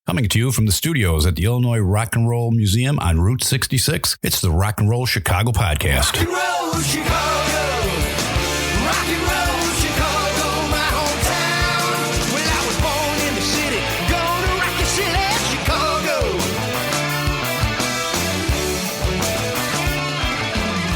Coming to you from the studios at the Illinois Rock and Roll Museum on Route 66, it's the Rock and Roll Chicago podcast. Rock and roll Chicago, rock and roll Chicago, my hometown. Well, I was born in the city, gonna rock your city, Chicago.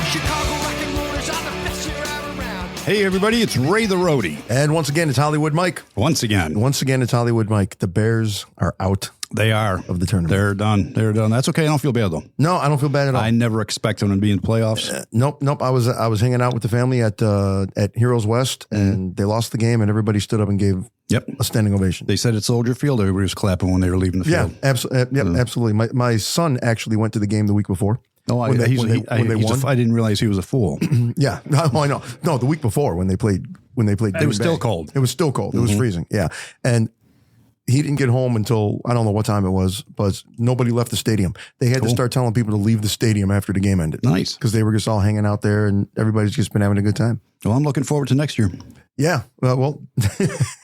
Chicago rock and rollers are the best you're ever around. Hey, everybody, it's Ray the Roadie. And once again, it's Hollywood Mike. Once again, it's Hollywood Mike. The Bears are out. They are. Of the tournament. They're done. They're done. That's okay. I don't feel bad, though. No, I don't feel bad at all. I never expect them to be in the playoffs. Nope. I was hanging out with the family at Heroes West, and they lost the game, and everybody stood up and gave a standing ovation. They said at Soldier Field, everybody was clapping when they were leaving the field. Yeah, absolutely. My son actually went to the game the week before. Oh, when they won. I didn't realize he was a fool. Yeah, I know. No, the week before when they played. It was still cold. It was still cold. It was freezing. Yeah, and he didn't get home until I don't know what time it was, but nobody left the stadium. They had to start telling people to leave the stadium after the game ended. Nice, because they were just all hanging out there, and everybody's just been having a good time. Well, I'm looking forward to next year. Yeah, well,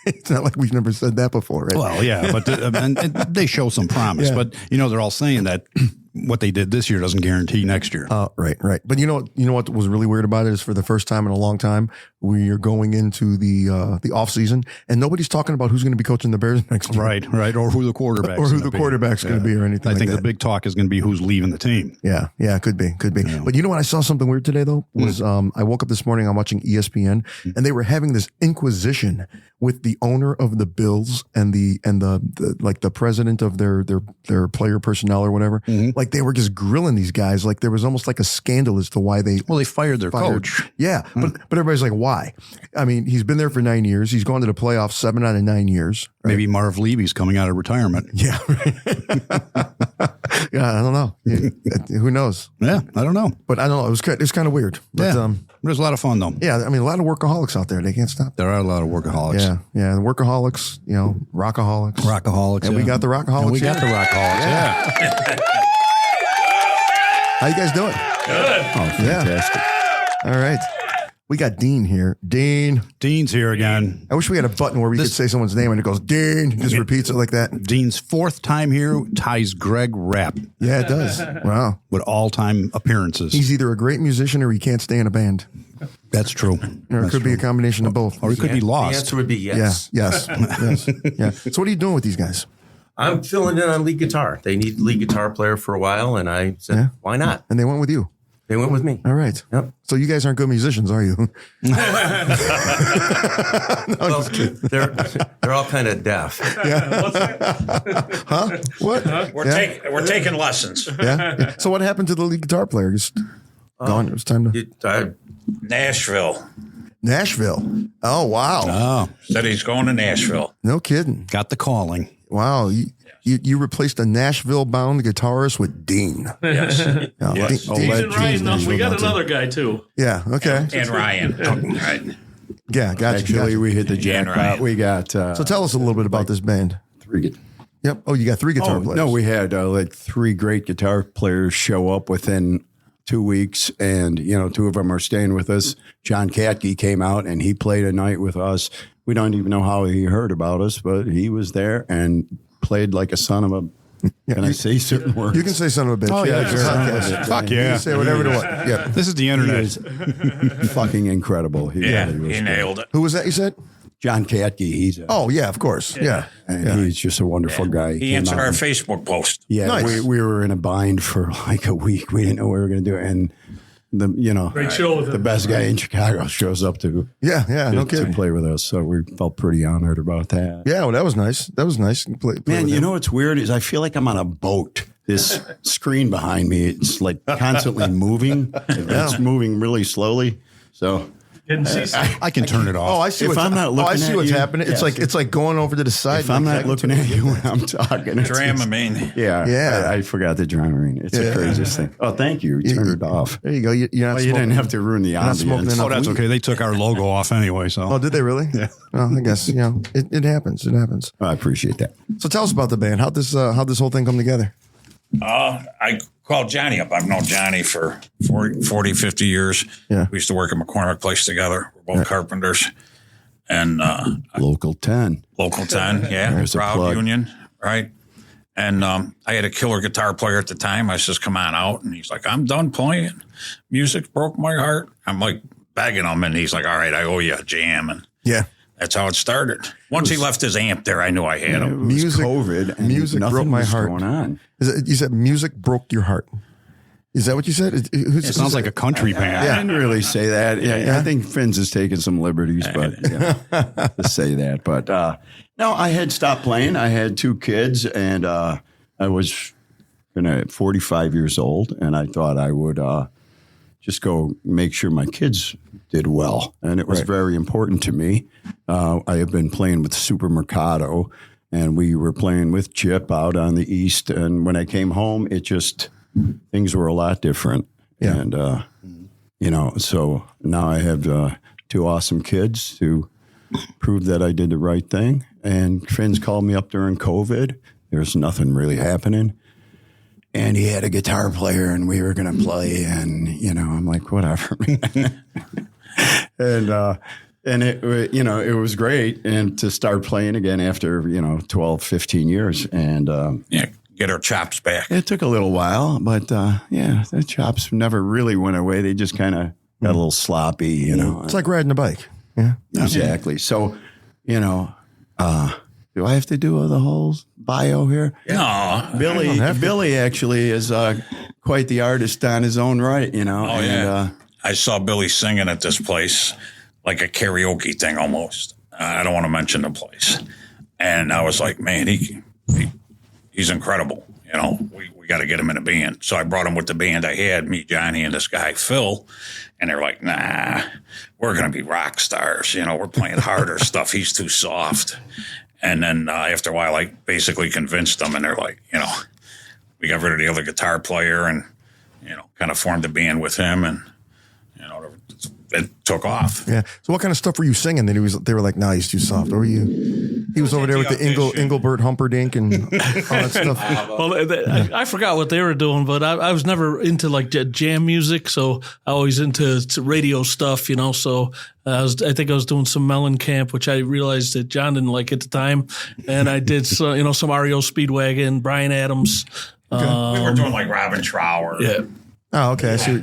it's not like we've never said that before, right? Well, yeah, but and they show some promise. Yeah. But they're all saying that what they did this year doesn't guarantee next year. Right. But you know what was really weird about it is for the first time in a long time we are going into the off season and nobody's talking about who's going to be coaching the Bears next year. Right, or who the quarterback quarterback's going to be or anything. I think like the big talk is going to be who's leaving the team. Yeah, could be. Yeah. But you know what? I saw something weird today though. Was I woke up this morning, I'm watching ESPN, and they were having this inquisition with the owner of the Bills and the like the president of their player personnel or whatever. Like they were just grilling these guys. Like there was almost like a scandal as to why they fired their coach. Yeah, but everybody's like, why? I mean, he's been there for 9 years. He's gone to the playoffs 7 out of 9 years. Right? Maybe Marv Levy's coming out of retirement. Yeah, right. Yeah, I don't know. Who knows? Yeah, I don't know. But I don't know. It was kind of weird. But, it was a lot of fun though. Yeah, I mean, a lot of workaholics out there. They can't stop. There are a lot of workaholics. Yeah, the workaholics. Rockaholics. And we got the Rockaholics. Yeah. How you guys doing? Good. Oh, fantastic. All right. We got Dean here. Dean's here again. I wish we had a button where we could say someone's name and it goes, Dean. It just repeats it like that. Dean's fourth time here ties Greg Rapp. Yeah, it does. Wow. With all-time appeases. He's either a great musician or he can't stay in a band. That's true. Or it could be a combination of both. Or he could be lost. The answer would be yes. Yes. Yeah. So what are you doing with these guys? I'm filling in on lead guitar. They need a lead guitar player for a while, and I said, why not? And they went with you. They went with me. All right. Yep. So you guys aren't good musicians, are you? Well, they're all kind of deaf. Yeah. Huh? What? We're taking lessons. Yeah. So what happened to the lead guitar player? Just gone. It was time to Nashville. Oh, wow. Oh. Said he's going to Nashville. No kidding. Got the calling. Wow. You replaced a Nashville-bound guitarist with Dean. Yes. Yes. Dean's in Ryan. We got another guy, too. Yeah, okay. And Ryan. Right. Yeah, gotcha. Actually, we hit the jackpot. We got... so tell us a little bit about this band. 3 guitars. Yep. Oh, you got 3 guitar players. No, we had 3 great guitar players show up within 2 weeks, and 2 of them are staying with us. John Katke came out, and he played a night with us. We don't even know how he heard about us, but he was there and played like a son of a... Can I say certain words? You can say son of a bitch. Oh, yeah. Fuck yeah. You can say whatever you want. Yeah. This is the internet. He is fucking incredible. He nailed it. Who was that you said? John Katke. He's oh, yeah, of course. Yeah. He's just a wonderful guy. He answered our Facebook post. Yeah, nice. we were in a bind for like a week. We didn't know what we were going to do. And Great show with the best guy in Chicago shows up to play with us. So we felt pretty honored about that. Yeah, well, that was nice. Man, you know what's weird is I feel like I'm on a boat. This screen behind me, it's like constantly moving. It's moving really slowly. So I can turn it off. Oh, I see. If I'm not looking I see what's you, happening. It's like going over to the side. If I'm not looking at you when I'm talking, Dramamine. Yeah. I forgot the Dramamine. It's the craziest thing. Oh, thank you. You turned it off. There you go. You didn't have to ruin the ambience. Oh, that's okay. They took our logo off anyway. So. Oh, did they really? Yeah. Well, I guess it happens. It happens. I appreciate that. So tell us about the band. How'd this whole thing come together? I called Johnny up. I've known Johnny for 40, 50 years. Yeah. We used to work at McCormick Place together. We're both carpenters. And Local 10. Local 10, yeah. There's a Proud plug. union, right? And I had a killer guitar player at the time. I says, come on out. And he's like, I'm done playing. Music broke my heart. I'm like begging him. And he's like, all right, I owe you a jam. And Yeah. that's how it started. Once he left his amp there, I knew I had him. It was Music- COVID. And music nothing broke my was heart. going on. You said music broke your heart. Is that what you said? It sounds like a country band. I didn't really say that. Yeah. I think Finn's has taken some liberties, but to say that. But no, I had stopped playing. I had 2 kids, and I was 45 years old, and I thought I would just go make sure my kids did well. And it was very important to me. I have been playing with Supermercado, and we were playing with Chip out on the East. And when I came home, things were a lot different. Yeah. And, so now I have 2 awesome kids to prove that I did the right thing. And Finn's called me up during COVID. There's nothing really happening. And he had a guitar player and we were going to play. And, I'm like, whatever. And it was great. And to start playing again after, 12, 15 years. And, Get our chops back. it took a little while, but the chops never really went away. They just kind of got a little sloppy, It's like riding a bike. Yeah. Exactly. So, do I have to do the whole bio here? No. Billy actually is quite the artist on his own right, Oh, yeah. I saw Billy singing at this place, like a karaoke thing almost. I don't want to mention the place. And I was like, man, he's incredible. We got to get him in a band. So I brought him with the band I had, me, Johnny, and this guy, Phil. And they're like, nah, we're going to be rock stars. We're playing harder stuff. He's too soft. And then after a while, I basically convinced them. And they're like, we got rid of the other guitar player and, kind of formed a band with him. And, it took off. Yeah. So what kind of stuff were you singing that they were like, nah, he's too soft? Or were you, he was over there with the Engelbert Humperdinck and all that stuff. Well, I forgot what they were doing, but I was never into like jam music. So I always into radio stuff, So I think I was doing some Mellencamp, which I realized that John didn't like at the time. And I did, some REO Speedwagon, Bryan Adams. We were doing like Robin Trower. Yeah. Oh, okay. I see.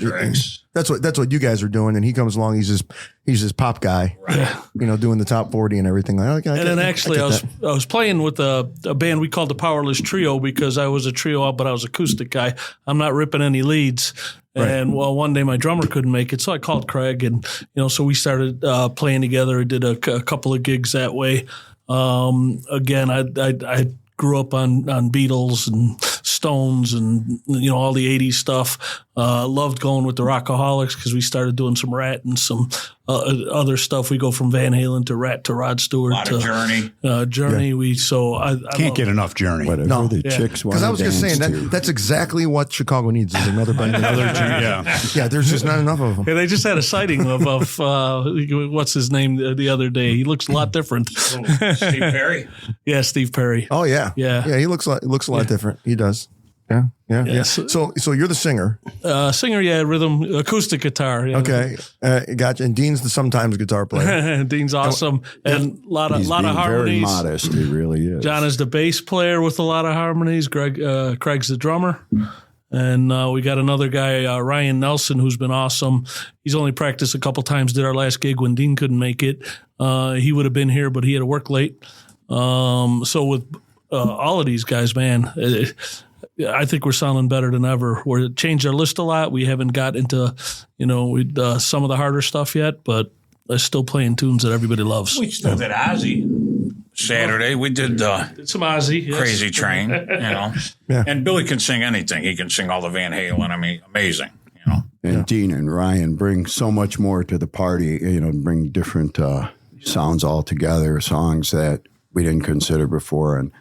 That's what you guys are doing, and he comes along. He's this pop guy, right? Doing the top 40 and everything. I was playing with a band we called the Powerless Trio because I was a trio, but I was acoustic guy. I'm not ripping any leads. Right. And one day my drummer couldn't make it, so I called Craig, and so we started playing together. I did a couple of gigs that way. Again, I grew up on Beatles and Stones and all the 80s stuff. Loved going with the Rockaholics because we started doing some Rat and some other stuff. We go from Van Halen to Rat to Rod Stewart A lot to of Journey. Journey. I can't get enough Journey. Whatever the chicks want Because I was just saying that's exactly what Chicago needs is another band. Yeah. There's just not enough of them. Yeah, they just had a sighting of what's his name the other day. He looks a lot different. Steve Perry? Yeah, Steve Perry. Oh yeah. Yeah. He looks a lot different. He does. Yeah. So you're the singer. Singer, rhythm, acoustic guitar. Yeah. Okay, gotcha. And Dean's the sometimes guitar player. Dean's awesome, and a lot of harmonies. Very modest, he really is. John is the bass player with a lot of harmonies. Craig's the drummer, and we got another guy, Ryan Nelson, who's been awesome. He's only practiced a couple times. Did our last gig when Dean couldn't make it. He would have been here, but he had to work late. So with all of these guys, man. I think we're sounding better than ever. We've changed our list a lot. We haven't got into, some of the harder stuff yet, but they're still playing tunes that everybody loves. We still did Ozzy Saturday. We did some Ozzy, yes. Crazy Train, Yeah. And Billy can sing anything. He can sing all the Van Halen. I mean, amazing, And Dean and Ryan bring so much more to the party, bring different sounds all together, songs that we didn't consider before. And,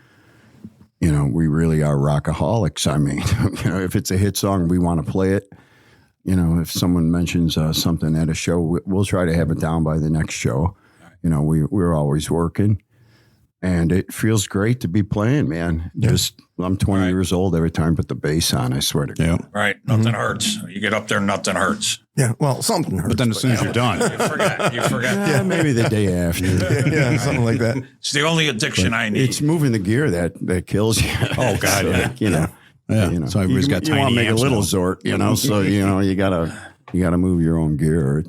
we really are rockaholics. I mean, if it's a hit song, we want to play it. If someone mentions something at a show, we'll try to have it down by the next show. We're always working. And it feels great to be playing, man. Yeah. Just I'm 20 years old every time I put the bass on, I swear to God. Yeah. Right. Nothing hurts. You get up there, nothing hurts. Yeah, well, something hurts. But then as soon as you're done, You forget. Yeah, maybe the day after. yeah, something like that. It's the only addiction I need. It's moving the gear that kills you. Oh, God, So, yeah. You know. Yeah. You know. So everybody's got you tiny want to make a amps little now. Zort, you know. So you gotta move your own gear.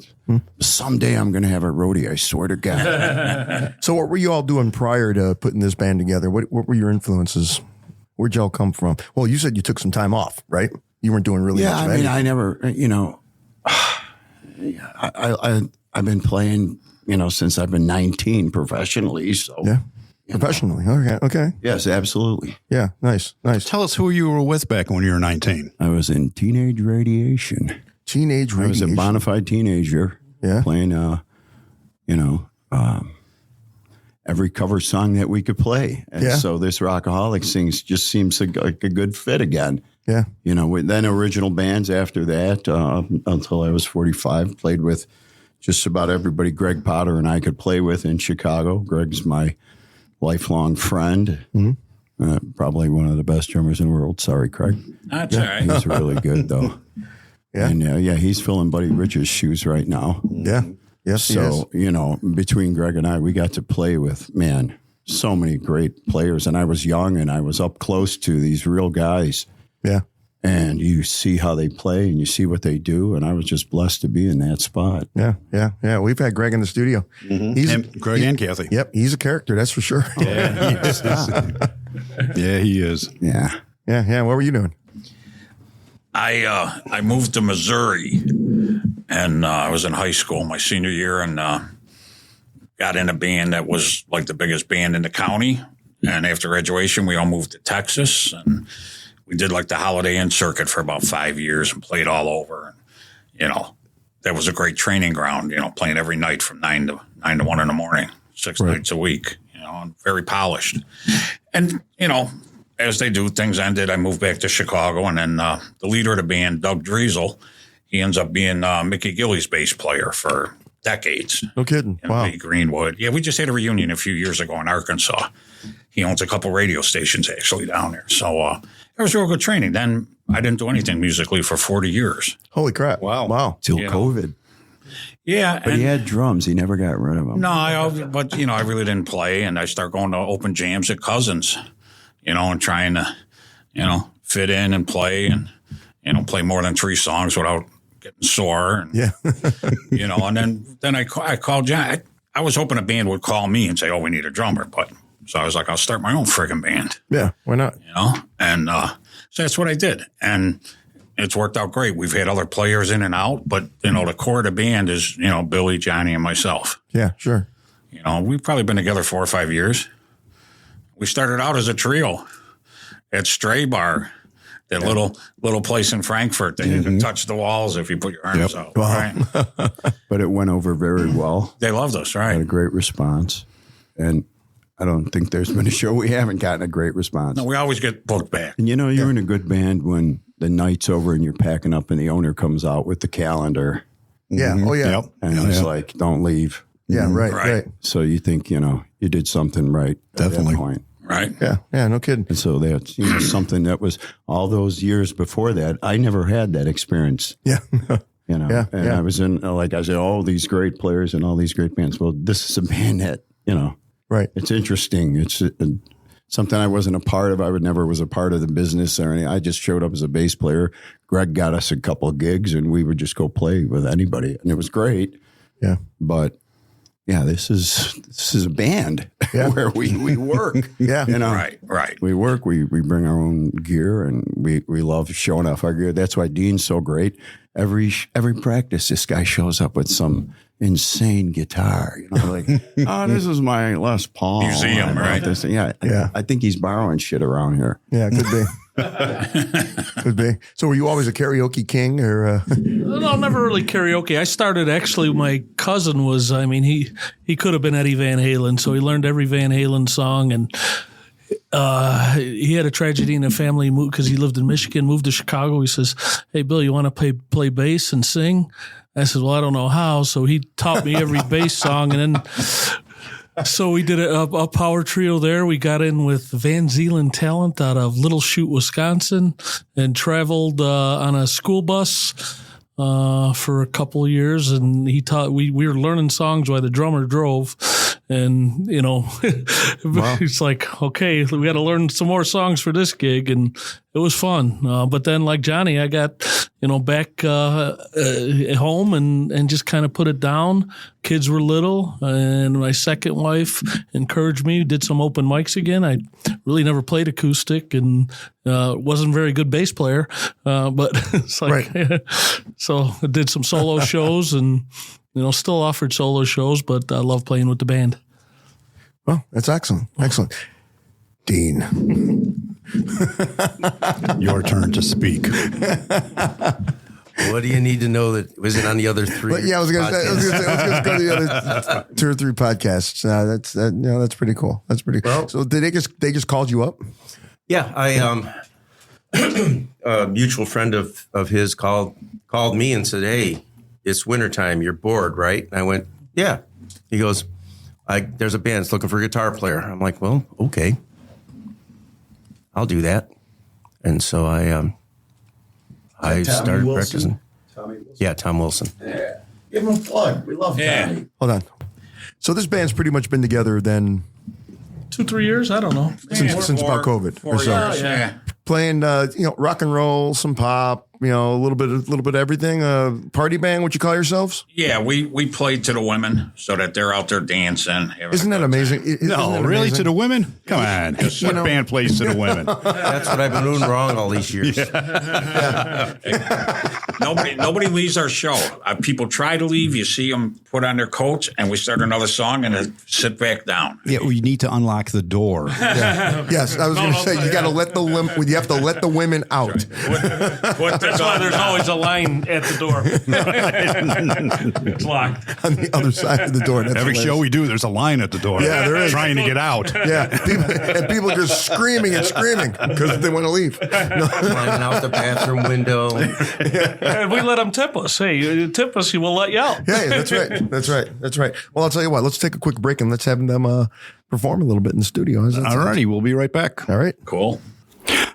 Someday I'm gonna have a roadie. I swear to God. So what were you all doing prior to putting this band together? What were your influences? Where'd y'all come from? Well, you said you took some time off, right? You weren't doing really much Yeah, of I mean, anything. I never, you know, I've been playing, you know, since I've been 19 professionally. So Yeah. Professionally. Okay. yes, absolutely. Yeah. Nice. tell us who you were with back when you were 19. I was in teenage radiation. Teenage I was a radiation. bona fide teenager. Yeah. Playing, you know, every cover song that we could play. And Yeah. so this Rockaholics thing just seems like a good fit again. Yeah. You know, then original bands after that, until I was 45, played with just about everybody Greg Potter and I could play with in Chicago. Greg's my lifelong friend, probably one of the best drummers in the world. Sorry, Craig. That's all right. He's really good, though. Yeah. And he's filling Buddy Rich's shoes right now. Yeah. Yes. he is. So, you know, between Greg and I, we got to play with, man, so many great players. And I was young and I was up close to these real guys. Yeah. And you see how they play and you see what they do. And I was just blessed to be in that spot. Yeah. Yeah. Yeah. We've had Greg in the studio. He's And Greg and Kathy. Yep. He's a character. That's for sure. Yeah, he is. Yeah, he is. Yeah. Yeah. Yeah. What were you doing? I moved to Missouri, and I was in high school my senior year, and got in a band that was like the biggest band in the county. And after graduation, we all moved to Texas, and we did like the Holiday Inn circuit for about 5 years and played all over. And, you know, that was a great training ground, you know, playing every night from 9 to 1 in the morning, 6 nights a week, you know, and very polished. And, you know, as they do, things ended. I moved back to Chicago, and then the leader of the band, Doug Driesel, he ends up being Mickey Gilly's bass player for decades. No kidding. You know, Wow. Lee Greenwood. Yeah, we just had a reunion a few years ago in Arkansas. He owns a couple radio stations actually down there. So it was real good training. Then I didn't do anything musically for 40 years. Holy crap. Wow. Till You know. COVID. Yeah. But he had drums. He never got rid of them. No, but, you know, I really didn't play. And I started going to open jams at Cousins, you know, and trying to, you know, fit in and play and, you know, play more than 3 songs without getting sore. And, Yeah. you know, and then I called John. I was hoping a band would call me and say, oh, we need a drummer. But so I was like, I'll start my own friggin' band, Yeah. Why not? you know? And so that's what I did. And it's worked out great. We've had other players in and out, but, you know, the core of the band is, you know, Billy, Johnny, and myself. Yeah. Sure. You know, we've probably been together 4 or 5 years. We started out as a trio at Stray Bar, that little place in Frankfurt that you can touch the walls if you put your arms out. Right? But it went over very well. They loved us, Had a right? great response. And I don't think there's been a show we haven't gotten a great response. No, we always get booked back. And you know, you're in a good band when the night's over and you're packing up and the owner comes out with the calendar. Yeah. Oh, yeah. Yep. And it's like, don't leave. Yeah. Right. Right. Right. So you think, you know, you did something right at Definitely. that point. Right? Yeah. Yeah. No kidding. And so that's, you know, something that was all those years before that. I never had that experience, Yeah. you know. Yeah, And yeah. I was in, like I said, all these great players and all these great bands. Well, this is a band that, you know, Right. it's interesting. It's something I wasn't a part of. I never was a part of the business or anything. I just showed up as a bass player. Greg got us a couple of gigs and we would just go play with anybody. And it was great. Yeah. But yeah, this is a band where we work. Yeah. You know, Right. we work, we bring our own gear and we love showing off our gear. That's why Dean's so great. Every practice, this guy shows up with some insane guitar, you know, like, oh, this is my Les Paul. Museum, I bought right? this. Yeah. Yeah. I think he's borrowing shit around here. Yeah. Could be. Could be. So were you always a karaoke king or? No, never really karaoke. I started actually. My cousin was. I mean, he could have been Eddie Van Halen, so he learned every Van Halen song, and he had a tragedy in the family because he lived in Michigan, moved to Chicago. He says, "Hey, Bill, you want to play bass and sing?" I said, "Well, I don't know how." So he taught me every bass song, and then So we did a power trio there. We got in with Van Zeeland talent out of Little Chute, Wisconsin, and traveled on a school bus for a couple of years. And he taught. We were learning songs while the drummer drove. And, you know, it's like, okay, we got to learn some more songs for this gig. And it was fun. But then, like Johnny, I got, you know, back at home and just kind of put it down. Kids were little. And my second wife encouraged me, did some open mics again. I really never played acoustic and wasn't a very good bass player. But it's like, so I did some solo shows and, you know, still offered solo shows, but I love playing with the band. Well, that's excellent. Excellent. Dean. Your turn to speak. What do you need to know that wasn't on the other three? But yeah, I was going to say, let's go to the other 2 or 3 podcasts. That's pretty cool. That's pretty cool. Well, So they just called you up? Yeah, a mutual friend of his called me and said, "Hey, it's wintertime. You're bored, right?" And I went, "Yeah." He goes, "There's a band that's looking for a guitar player." I'm like, "Well, okay, I'll do that." And so I started practicing. Yeah, Tom Wilson. Yeah. Give him a plug. We love Tommy. Hold on. So this band's pretty much been together then 2-3 years? I don't know. since about COVID. 4 or so. years. Yeah. Playing, rock and roll, some pop, a little bit of everything. Party band, what you call yourselves? Yeah, we played to the women so that they're out there dancing. Isn't that amazing? Isn't No, that really? amazing? To the women? Come on. What band plays to the women? That's what I've been doing wrong all these years. Nobody leaves our show. People try to leave. You see them put on their coats, and we start another song, and then sit back down. Yeah, we need to unlock the door. Yes, I was going to say you got to let you have to let the women out. That's why there's always a line at the door. It's locked. On the other side of the door. That's Every hilarious. show we do, there's a line at the door. Yeah, there is. Trying to get out. Yeah, people are just screaming because they want to leave. No. Climbing out the bathroom window. And we let them tip us. Hey, you tip us, we'll let you out. Yeah, that's right. That's right. Well, I'll tell you what. Let's take a quick break and let's have them perform a little bit in the studio. How's that sound? Alrighty, we'll be right back. All right. Cool.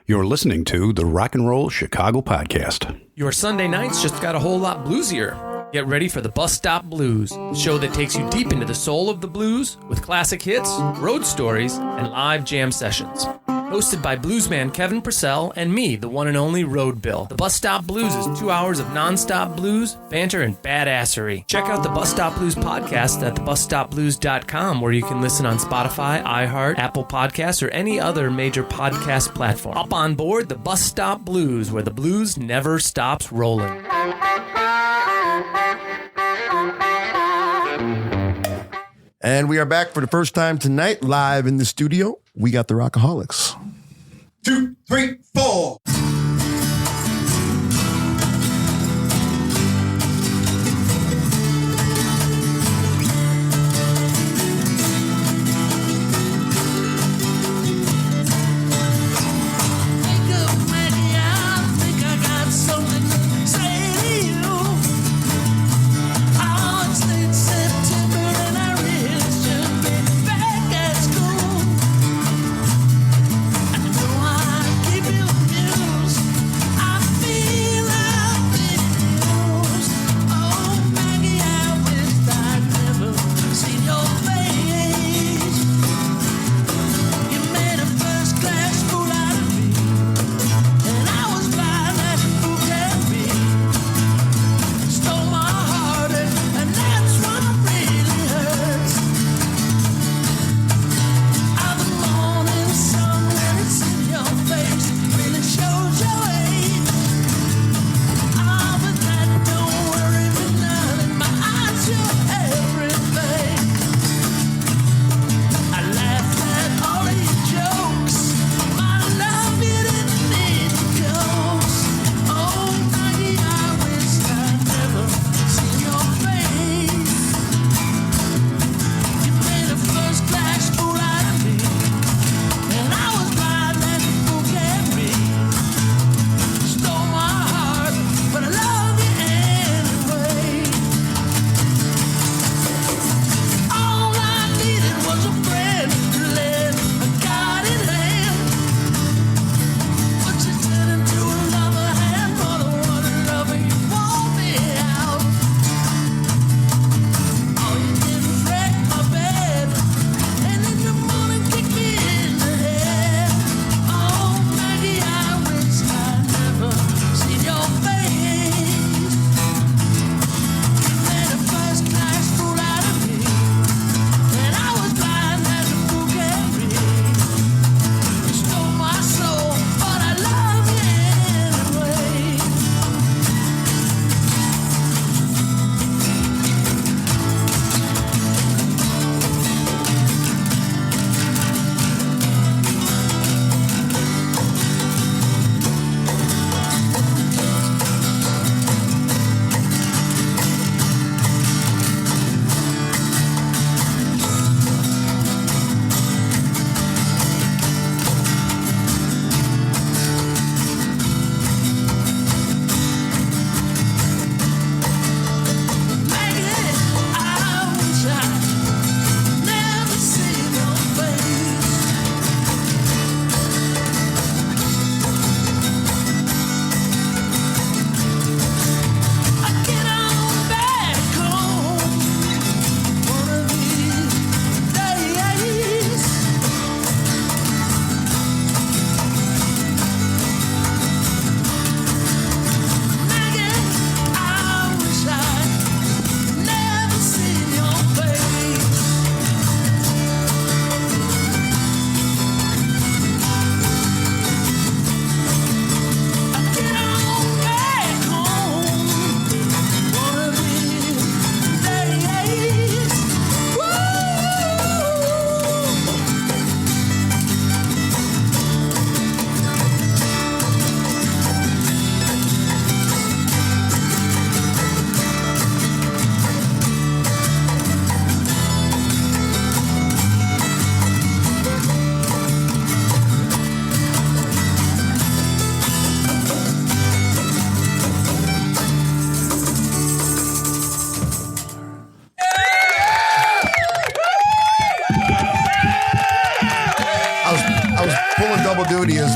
You're listening to the Rock and Roll Chicago Podcast. Your Sunday nights just got a whole lot bluesier. Get ready for the Bus Stop Blues, a show that takes you deep into the soul of the blues with classic hits, road stories, and live jam sessions. Hosted by bluesman Kevin Purcell and me, the one and only Road Bill. The Bus Stop Blues is 2 hours of nonstop blues, banter, and badassery. Check out the Bus Stop Blues podcast at thebusstopblues.com, where you can listen on Spotify, iHeart, Apple Podcasts, or any other major podcast platform. Up on board the Bus Stop Blues, where the blues never stops rolling. And we are back for the first time tonight, live in the studio. We got the Rockaholics. 2, 3, 4. Keep it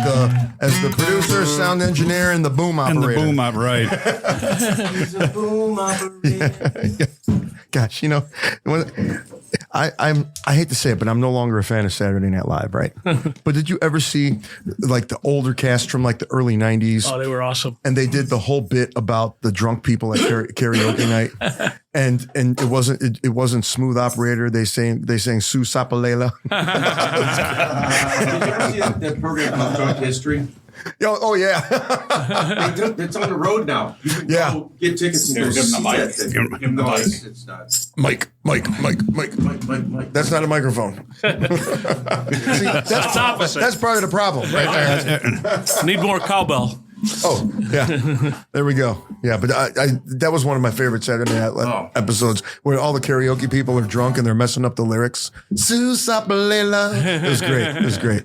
the producer, sound engineer, and the boom operator. And the boom up, right. He's a boom operator. Gosh, I hate to say it, but I'm no longer a fan of Saturday Night Live, right? But did you ever see like the older cast from like the early 90s? Oh, they were awesome. And they did the whole bit about the drunk people at karaoke night. And it wasn't Smooth Operator. They sang Sue Sapalela. Did you ever see that program called Drunk History? Oh yeah. It's on the road now. You can go get tickets and go Give him the see mic. that thing. Give him the mic. It's not. Mike. Mike. That's not a microphone. See, that's opposite. That's part of the problem, right there. Need more cowbell. Oh, yeah. There we go. Yeah, but that was one of my favorite Saturday Night Live episodes where all the karaoke people are drunk and they're messing up the lyrics. Sue Sapalela. It was great. It was great.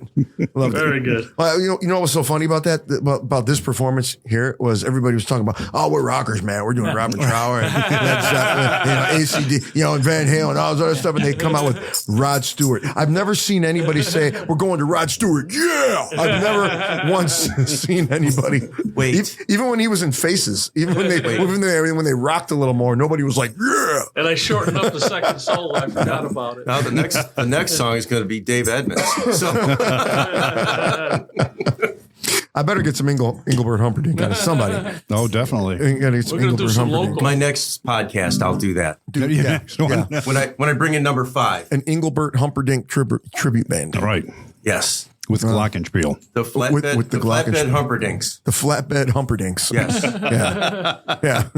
Loved it. Very good. Well, you know what was so funny about that? About this performance here was everybody was talking about, oh, we're rockers, man. We're doing Robert Trower and Led Zeppelin, ACD, and Van Halen and all this other stuff. And they come out with Rod Stewart. I've never seen anybody say, we're going to Rod Stewart. Yeah. I've never once seen anybody. Wait. Even when he was in Faces, even when they rocked a little more, nobody was like, yeah. And I shortened up the second solo. I forgot about it. Now the next song is going to be Dave Edmonds. So I better get some Engelbert Humperdinck out of somebody. Oh, definitely. Gotta get some We're gonna do Engelbert some Humperdinck. local. my next podcast, I'll do that. Dude, yeah. When I bring in number 5. An Engelbert Humperdinck tribute band. Right. Yes. With Glockenspiel. The flatbed, with the flatbed Glockenspiel. Humperdinks. The Flatbed Humperdinks. Yes. Yeah.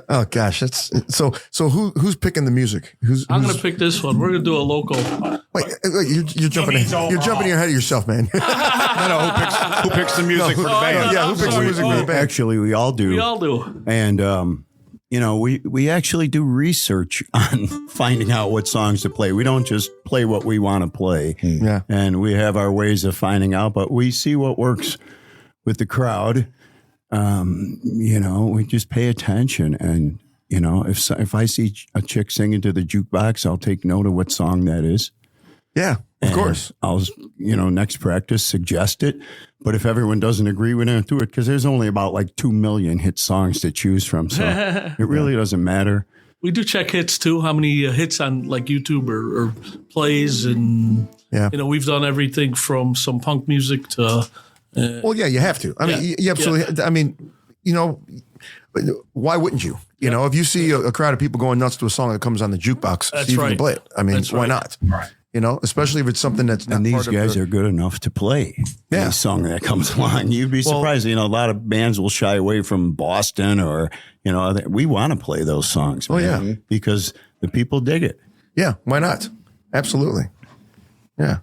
Oh gosh, that's so. Who's picking the music? I'm going to pick this one. We're going to do a local. Wait, you're jumping. You're jumping ahead of yourself, man. No, who picks the music for the band? Yeah, who picks the music for the band? Actually, we all do. We all do. And, we actually do research on finding out what songs to play. We don't just play what we want to play. Yeah. And we have our ways of finding out, but we see what works with the crowd. We just pay attention. And, if I see a chick singing to the jukebox, I'll take note of what song that is. Yeah, of course. I'll, next practice, suggest it. But if everyone doesn't agree, we don't do it because there's only about like 2 million hit songs to choose from. So it really doesn't matter. We do check hits too. How many hits on like YouTube or plays, and we've done everything from some punk music to. Well, yeah, you have to. I mean, you absolutely. I mean, why wouldn't you? If you see a crowd of people going nuts to a song that comes on the jukebox, That's see if you right. can play it. I mean, That's why right. not? Right. Especially if it's something that's not And these part guys of are good enough to play any song that comes along. You'd be surprised. A lot of bands will shy away from Boston or, we want to play those songs. Oh, man, yeah. Because the people dig it. Yeah, why not? Absolutely. Yeah.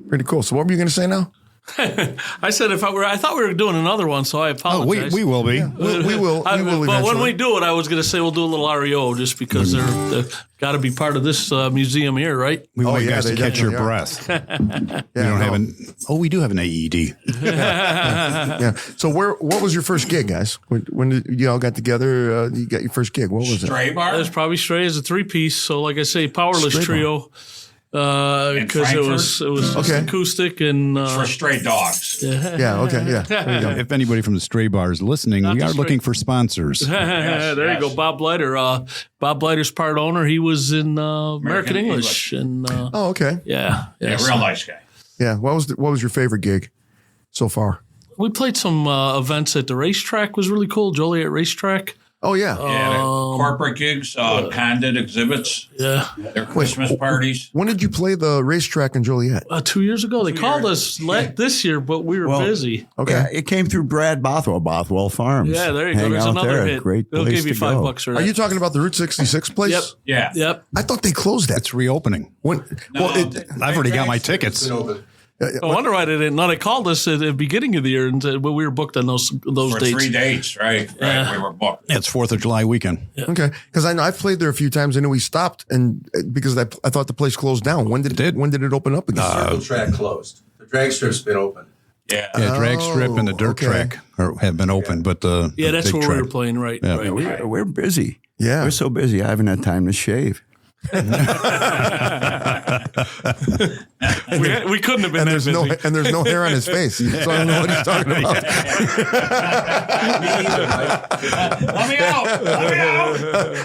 Pretty cool. So what were you going to say now? I said I thought we were doing another one, so I Oh, apologize. we will be. We will But when eventually. we do it, I was going to say we'll do a little REO just because they're got to be part of this museum here, right? We want you guys they to catch your definitely are. breath. We don't have we do have an AED. Yeah. So what was your first gig, guys? When did you all got together? You got your first gig. What was it? Stray Bar? It was probably Stray as a 3-piece. So, like I say, Powerless Stray Trio. Because it was just Okay. acoustic and For stray dogs. Yeah. Okay. Yeah. There you go. If anybody from the Stray Bar is listening, Not we the are Stray- looking for sponsors. there you go, Bob Leiter. Bob Leiter's part owner. He was in American English, and Oh, okay. yeah, Yeah, real nice guy. Yeah. What was your favorite gig so far? We played some events at the racetrack. Was really cool. Joliet Racetrack. Oh yeah. Yeah, the corporate gigs, Condit exhibits, Yeah, their Christmas parties. When did you play the racetrack in Joliet? 2 years ago they called us this year, but we were busy. Okay. Yeah, it came through Brad Bothwell Farms. Yeah, there you go. Hang There's out another there. hit. Great They'll place give you to go. $5 for Are that. you talking about the Route 66 place? Yep. Yeah. Yep. I thought they closed that. It's reopening. I've already got my tickets. I wonder why they didn't. No, they called us at the beginning of the year and said, well, we were booked on those For dates. 3 dates, right? Yeah. We were booked. It's 4th of July weekend. Okay, because I know I've played there a few times. I know we stopped, and because I thought the place closed down. When did it open up again? Circle track closed. The drag strip's been open. Yeah. Yeah, drag strip and the dirt okay. track have been open, but the That's big where we track. were playing, right? Yeah. Right. We're busy. Yeah. We're so busy. I haven't had time to shave. We couldn't have been And that there's busy. there's no hair on his face, so I don't know what he's talking about. Let me out. Let me out.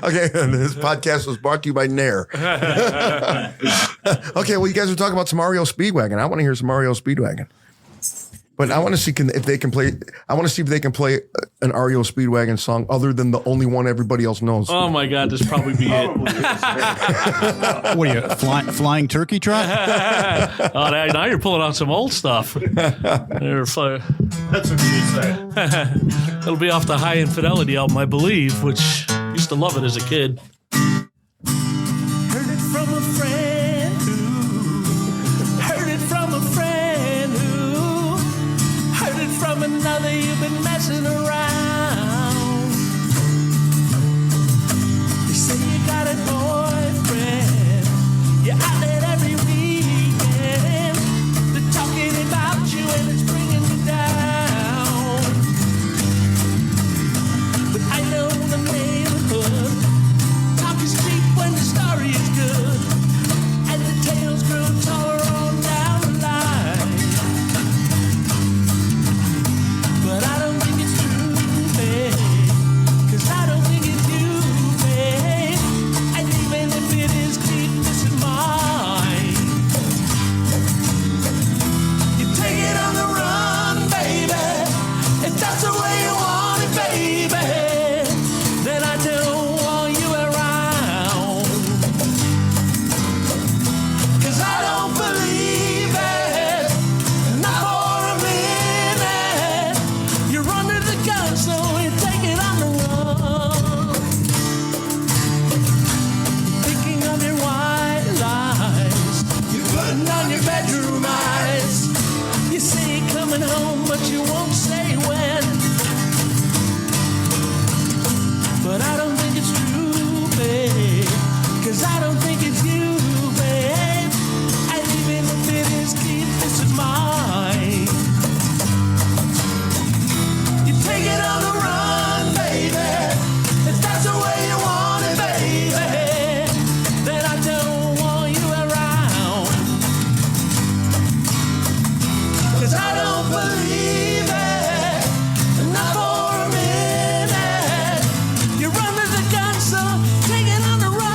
Okay, and this podcast was brought to you by Nair. Okay, well, you guys are talking about some REO Speedwagon. I want to hear some REO Speedwagon. But I want to see if they can play. I want to see if they can play an REO Speedwagon song other than the only one everybody else knows. Oh my God, this probably be it. What are you, flying turkey trot? Oh, now you're pulling out some old stuff. That's what she said. It'll be off the High Infidelity album, I believe, which I used to love it as a kid. Heard it from a friend who heard it from a friend who heard it from another. You've been messing around. They say you got a boyfriend. You're out there every weekend. They're talking about you and it's bringing you down. But I know the neighborhood. Talk is cheap when the story is good, and the tales grow taller on down the line. But I don't think it's true, babe, 'cause I don't think it's you, babe. And even if it is, keep this in mind. You take it on the run, baby, if that's the way you want it, baby. Then I don't want you around, 'cause I don't believe it, not for a minute. You're under the gun, so you take it on the run. Thinking of your white lies, you're putting on your bedroom eyes. You say you're coming home, but you won't say when. But I don't think it's true, babe, 'cause I don't think it's you, babe. And even if it is, keep this in mind. You take it on the run, baby, if that's the way you want it, baby. Then I don't want you around, 'cause I don't believe it, not for a minute. You're under the gun, so take it on the run.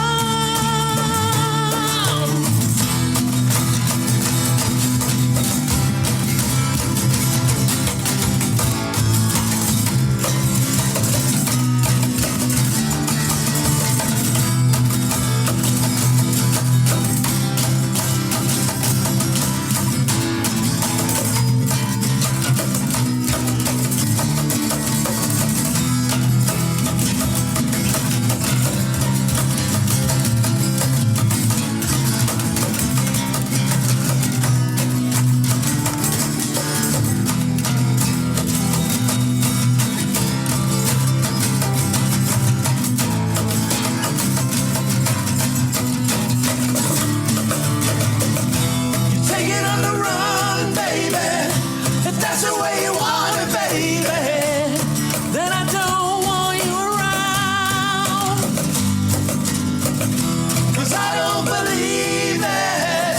You take it on the run, baby, if that's the way you want it, baby. Then I don't want you around, 'cause I don't believe it,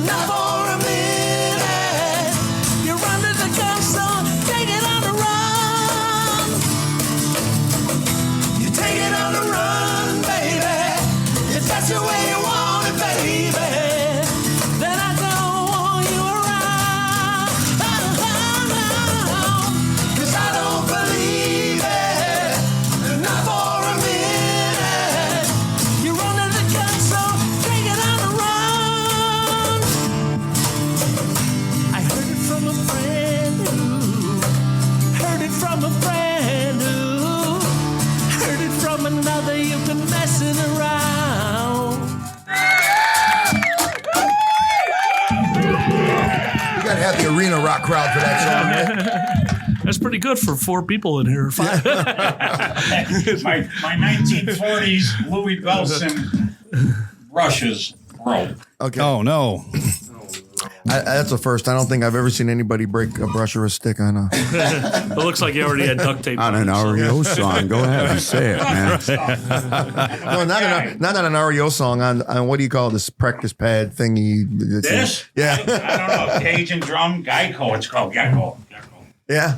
not for a minute. You're under the gun, so take it on the run. You take it on the run, baby, if that's the way you want it, baby. Then I don't want you around, 'cause I don't believe it, not for a minute. You're under the gun, so take it on the run. I heard it from a friend who heard it from a friend who heard it from another. You've been messing around. You got to have the arena rock crowd for that song, right? That's pretty good for 4 people in here. 5. My 1940s Louis Belson brushes broke. Okay. Oh, no. That's a first. I don't think I've ever seen anybody break a brush or a stick on a. It looks like you already had duct tape On an REO song. Go ahead and say it, man. No, not on an REO song. On what do you call this practice pad thingy? This? Yeah. I don't know. Cajun drum, Geico. It's called Gecko. Yeah.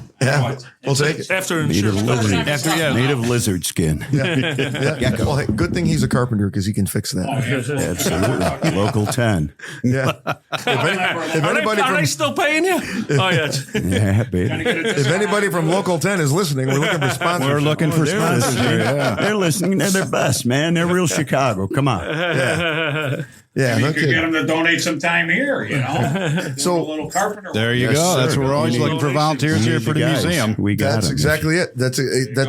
We'll take it. after Native insurance. lizard, native lizard skin. Yeah. Well, hey, good thing he's a carpenter because he can fix that. Absolutely. Local 10. Yeah. If anybody Are they from still paying you? Oh, yeah. Yeah, baby. if anybody from Local 10 is listening, we're looking for sponsors. We're looking for sponsors. Yeah. They're listening. They're their best, man. They're real Chicago. Come on. Yeah. You No could get kidding. them to donate some time here, you know. So- a little carpenter. There you Yes, go. sir. That's what we're always We need- looking for volunteers here for the guys. museum. We got That's them. exactly it. That's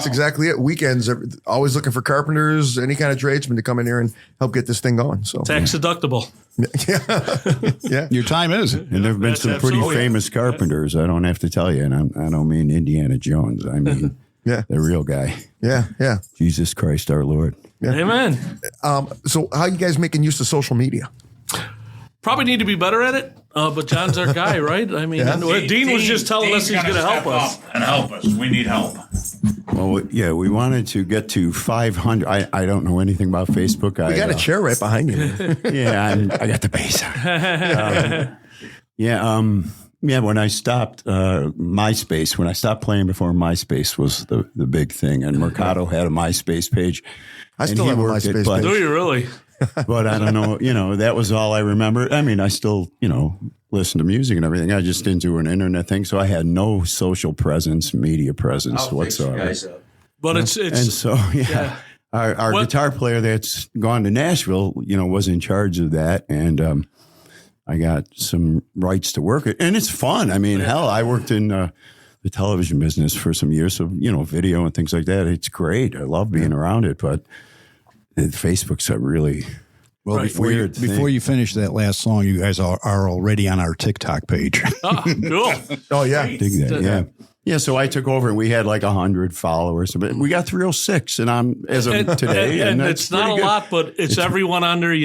exactly it. Weekends, always looking for carpenters, any kind of tradesmen to come in here and help get this thing going. So Tax deductible. yeah. Your time is. And there have been That's some pretty absolutely- famous carpenters. I don't have to tell you. And I don't mean Indiana Jones. I mean Yeah. the real guy, Yeah. Jesus Christ our Lord. Amen. So how you guys making use of social media? Probably need to be better at it, but John's our guy, right? I mean, Dean was just telling us he's going to help us. And help us. We need help. Well, yeah, we wanted to get to 500. I don't know anything about Facebook. We got a chair right behind you. Yeah, I got the bass. Yeah, when I stopped MySpace, when I stopped playing before MySpace was the big thing, and Mercado had a MySpace page. I still have a MySpace but, Do you really? but I don't know, that was all I remember. I mean, I still, listen to music and everything. I just didn't do an internet thing, so I had no social presence, media presence whatsoever. But it's And so, our guitar player that's gone to Nashville, was in charge of that. And I got some rights to work it. And it's fun. I mean, hell, I worked in the television business for some years. So, video and things like that. It's great. I love being around it. But Facebook's a really weird thing. Before you finish that last song, you guys are already on our TikTok page. cool. Oh yeah. Dig that, yeah. Yeah, so I took over and we had like 100 followers. But we got 306 and I'm as of today. And that's it's not a pretty good. lot, but it's everyone on there, and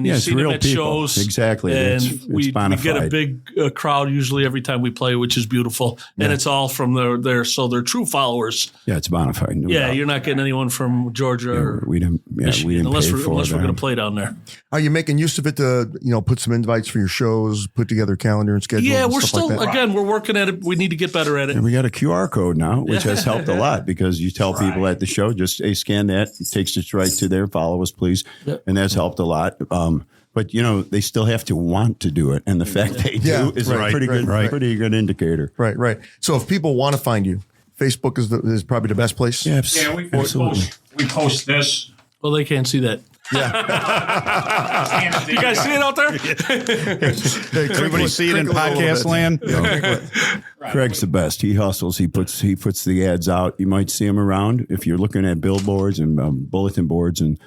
you it's see them real at people. shows. Exactly. And It's we get a bonafide. big crowd usually every time we play, which is beautiful. And it's all from so they're true followers. Yeah, it's bona fide. No Yeah, doubt. you're not getting anyone from Georgia or we didn't. Yeah, Michigan, we didn't unless pay we're for going to them. play down there. Are you making use of it to, put some invites for your shows, put together a calendar and schedule? Yeah, and we're stuff still like that? again we're working at it. We need to get better at it. And we got a QR code now, which has helped a lot because you tell people at the show, just scan that. It takes us right to there. Follow us, please. Yep. And that's helped a lot. But they still have to want to do it, and the fact they do is a pretty good indicator. Right. So if people want to find you, Facebook is probably the best place. Yeah, Yeah, we post this. Well, they can't see that. You guys see it out there? Everybody see it in podcast land? Craig's the best. He hustles. He puts the ads out. You might see him around if you're looking at billboards and bulletin boards and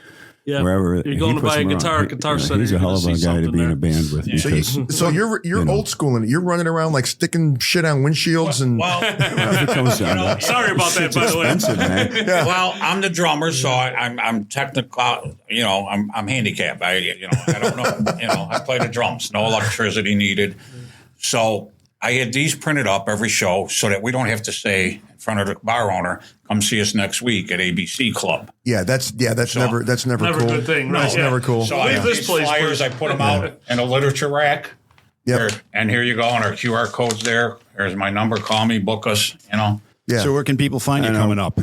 Yeah. wherever. You're he going to puts buy a them around. guitar center. He's a you're hell gonna of a see guy to something be in there. a band with because So you're old school in it. You're running around like sticking shit on windshields and Well, it comes down to Sorry about that, by the way. expensive, man. well, I'm the drummer, so I'm technical. I'm handicapped. I don't know. I play the drums. No electricity needed. So I had these printed up every show so that we don't have to say in front of the bar owner, "Come see us next week at ABC Club." that's never Never cool. a good thing, right? That's Yeah. never cool. So I have this these place, flyers. please. I put them out in a literature rack. Yep. And here you go. And our QR code's there. There's my number. Call me. Book us. Yeah. So where can people find you coming up?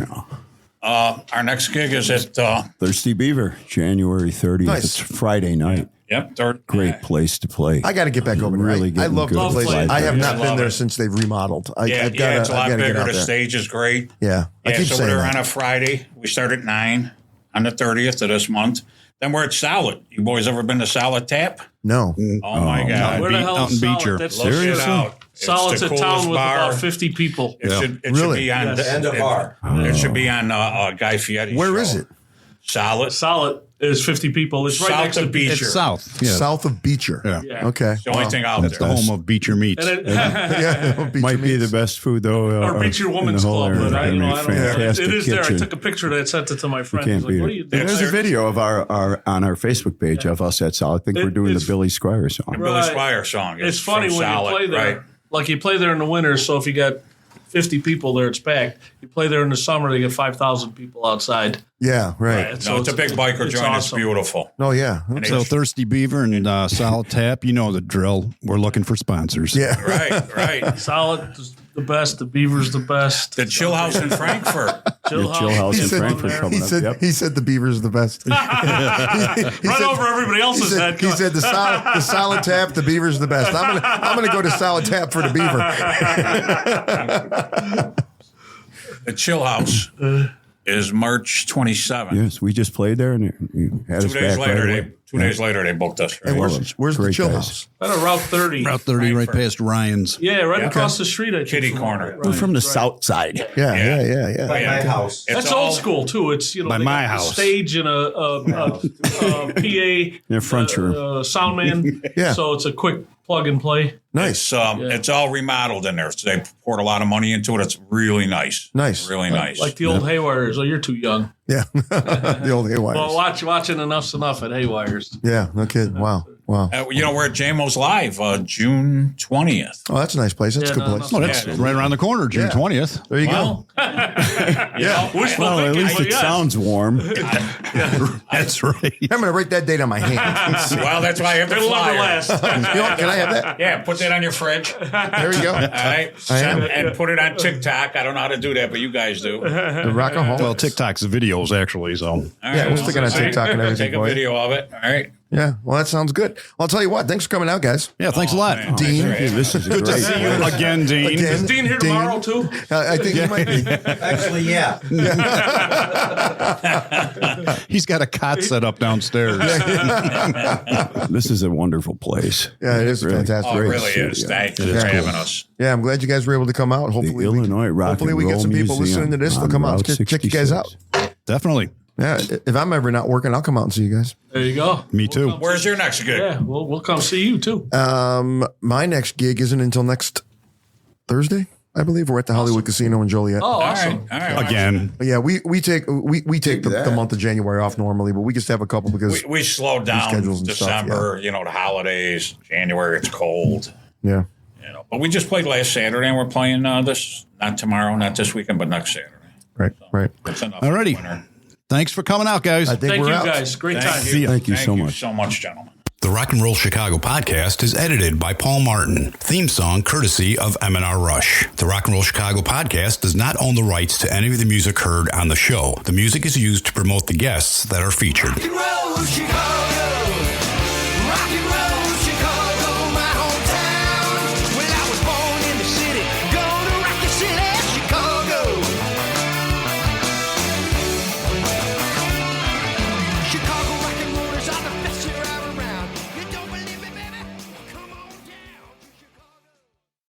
Our next gig is at Thirsty Beaver, January 30th. Nice. It's Friday night. third. Great place to play. I got to get back over there. Really I getting love good the place. flight I have there. not I been love there it. since they've remodeled. I've It's got a lot to get bigger. out The there. stage is great. Yeah, I keep so saying we're that. on a Friday. We start at 9 on the 30th of this month. Then we're at Salad. You boys ever been to Salad Tap? No. Oh my God. Where the hell out in is Solid? Beecher. That's Look it seriously? out. It's Solid's the a town coolest with bar. about 50 people. It should Really? be on Yes. And a bar. It should be on Guy Fieri's Where show. is it? Solid. Solid is 50 people. It's right South next to of Beecher. It's south. Yeah. South of Beecher. Yeah. Yeah. Okay. It's the only thing out That's there. the home of Beecher Meats. And it, Yeah, Beecher Might be meats. the best food though. or Beecher in Women's the whole Club. area. But I don't know. Fantastic It is there. I kitchen. took a picture of that, sent it to my friend. Can't He's like, beat what are you it. doing? There's a video of our on our Facebook page of us at Solid. I think we're doing the it's- Billy Squire song. Billy Right. Squire song. It's funny from when Solid, you play there. right? Like you play there in the winter, so if you got 50 people there, it's packed. You play there in the summer, they get 5,000 people outside. Yeah, right. Right. No, it's a big biker it's joint. It's awesome. beautiful. Oh, yeah. And So it's- Thirsty Beaver and Solid Tap, you know the drill. We're looking for sponsors. Yeah. right. Solid is the best. The Beaver's the best. The Chill House in Frankfurt. Chill Chill House He in said, Frankfurt coming up. Yep. he said the Beaver's the best. Right over everybody else's head. He said the solid tap, the Beaver's the best. I'm gonna go to Solid Tap for the Beaver. The Chill House is March 27th. Yes, we just played there and you had 2 us days back later, right away. 2 days later, they booked us. And where's the Great Chill guys. House? Right on Route 30. Route 30 right Frankfurt. past Ryan's. Yeah, right across the street. I think, Kitty from- corner. right, We're from the right. south side. Yeah. My house. That's old school too. It's By they my got the house. stage and a PA, Their front room. sound man. Yeah. So it's a quick plug and play. Nice. It's all remodeled in there. So they poured a lot of money into it. It's really nice. Nice. Really nice. Like the old Haywires. Oh, you're too young. Yeah. The old Haywires. Well, watching Enough's Enough at Haywires. Yeah, no kidding. Wow. we're at JMO's Live June 20th. Oh, that's a nice place. That's Yeah, a good no, place. Oh, that's Yeah. right around the corner, June 20th. There you Well, Yeah. Wishful Well, at thinking, least but it yes. sounds warm. That's right. go. I'm going to write that date on my hand. well, that's why I have the It'll never flyer. last. You know, can I have that? Yeah, put that on your fridge. All There you go. right. And put it on TikTok. I don't know how to do that, but you guys do. All The Rockaholics. Well, TikTok's the videos, actually. So Yeah, we'll stick it on TikTok and everything. Take a boy. video of it. All right. Yeah, well, that sounds good. I'll tell you what. Thanks for coming out, guys. yeah, thanks a lot. man. Dean. Thanks, This is Good to great. see you again, Dean. Again. Is Dean here tomorrow too? I think he might be. Actually, yeah. He's got a cot set up downstairs. This is a wonderful place. Yeah, it is Really fantastic. Oh, it Great really studio. is. Thank you It is for cool. having us. Yeah, I'm glad you guys were able to come out. The Hopefully, Illinois Rock hopefully and we get Roll some people Museum listening to this. They'll on come out Route and check you guys 66. out. Definitely. Yeah, if I'm ever not working, I'll come out and see you guys. There you go. Me too. Where's your next gig? Yeah, we'll come see you too. My next gig isn't until next Thursday, I believe. We're at the Hollywood Casino in Joliet. Oh, All awesome. right. All right. Again. But yeah, we take the month of January off normally, but we just have a couple because We slowed down schedules and stuff, December, the holidays, January, it's cold. yeah. But we just played last Saturday and we're playing this, not tomorrow, not this weekend, but next Saturday. Right. That's enough. Alrighty. for winter. Thanks for coming out, guys. I think Thank we're you out. guys. Great time. Thank you so much. so much, gentlemen. The Rock and Roll Chicago podcast is edited by Paul Martin. Theme song courtesy of M&R Rush. The Rock and Roll Chicago podcast does not own the rights to any of the music heard on the show. The music is used to promote the guests that are featured. Rock and roll, Chicago. Rock and roll.